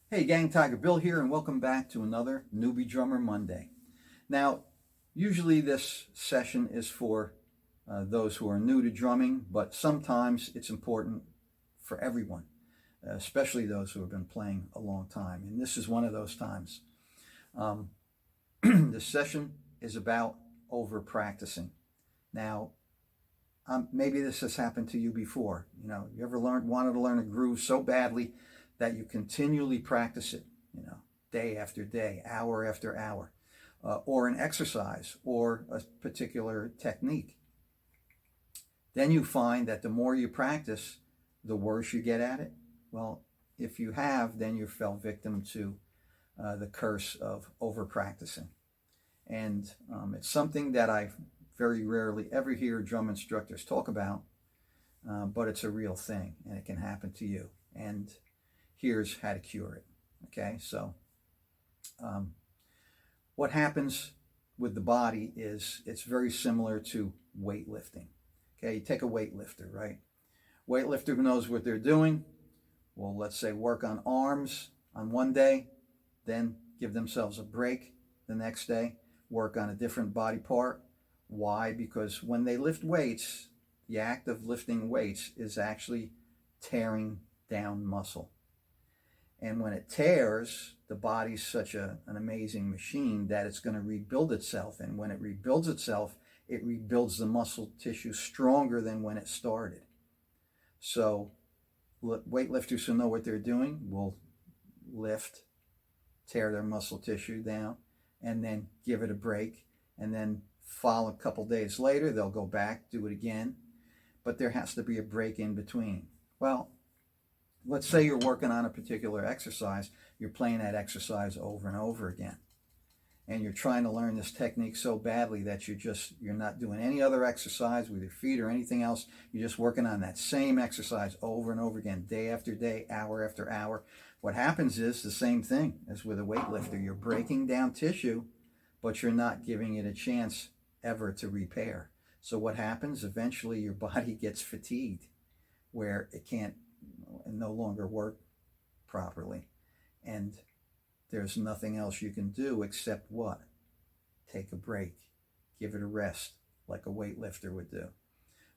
Hey gang, TigerBill here, and welcome back to another Newbie Drummer Monday. Now, usually this session is for those who are new to drumming, but sometimes it's important for everyone, especially those who have been playing a long time. And this is one of those times. This session is about over-practicing. Now, maybe this has happened to you before. You ever wanted to learn a groove so badly that you continually practice it, day after day, hour after hour, or an exercise or a particular technique. Then you find that the more you practice, the worse you get at it. Well, if you have, then you fell victim to the curse of over-practicing. And it's something that I very rarely ever hear drum instructors talk about, but it's a real thing, and it can happen to you. And here's how to cure it. Okay, so what happens with the body is it's very similar to weightlifting. Okay, you take a weightlifter, right? Weightlifter knows what they're doing. Well, let's say work on arms on one day, then give themselves a break the next day, work on a different body part. Why? Because when they lift weights, the act of lifting weights is actually tearing down muscle. And when it tears, the body's such an amazing machine that it's going to rebuild itself. And when it rebuilds itself, it rebuilds the muscle tissue stronger than when it started. So weightlifters who know what they're doing will lift, tear their muscle tissue down, and then give it a break. And then follow a couple days later, they'll go back, do it again. But there has to be a break in between. Well, let's say you're working on a particular exercise, you're playing that exercise over and over again. And you're trying to learn this technique so badly that you're not doing any other exercise with your feet or anything else. You're just working on that same exercise over and over again, day after day, hour after hour. What happens is the same thing as with a weightlifter. You're breaking down tissue, but you're not giving it a chance ever to repair. So what happens? Eventually your body gets fatigued where it can't no longer work properly, and there's nothing else you can do except what? Take a break, give it a rest, like a weightlifter would do.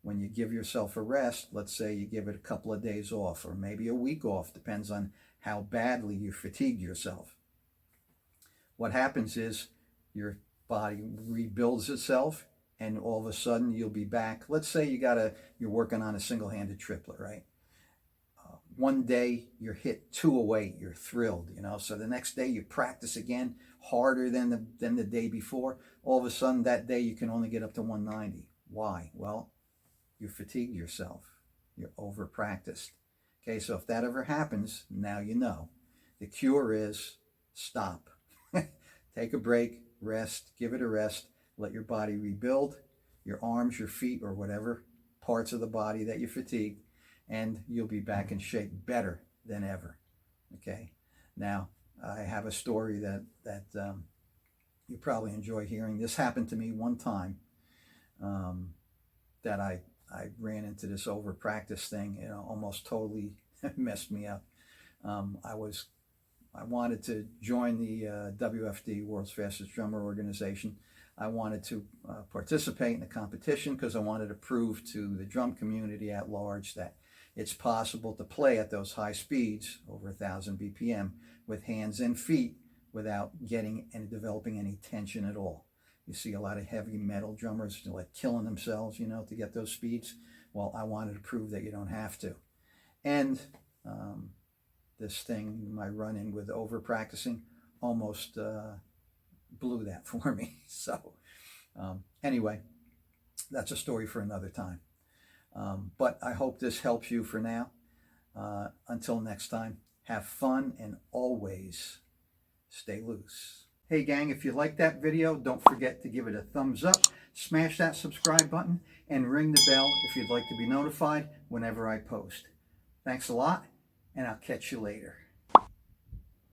When you give yourself a rest, let's say you give it a couple of days off or maybe a week off, depends on how badly you fatigued yourself. What happens is your body rebuilds itself, and all of a sudden you'll be back. Let's say you're working on a single-handed triplet, right? One day you're hit 2 a weight, you're thrilled, so the next day you practice again harder than the day before. All of a sudden that day you can only get up to 190. Why? Well, you fatigued yourself. You're over practiced. Okay, so if that ever happens, now you know. The cure is stop. Take a break, rest, give it a rest, let your body rebuild, your arms, your feet, or whatever parts of the body that you fatigued, and you'll be back in shape better than ever. Okay. Now, I have a story that you probably enjoy hearing. This happened to me one time that I ran into this over practice thing. Almost totally messed me up. I wanted to join the WFD, World's Fastest Drummer Organization. I wanted to participate in the competition because I wanted to prove to the drum community at large that it's possible to play at those high speeds, over 1,000 BPM, with hands and feet without getting and developing any tension at all. You see a lot of heavy metal drummers like killing themselves, to get those speeds. Well, I wanted to prove that you don't have to. And this thing, my run-in with over-practicing, almost blew that for me. So anyway, that's a story for another time. But I hope this helps you for now. Until next time, have fun and always stay loose. Hey gang, if you like that video, don't forget to give it a thumbs up, smash that subscribe button, and ring the bell if you'd like to be notified whenever I post. Thanks a lot, and I'll catch you later.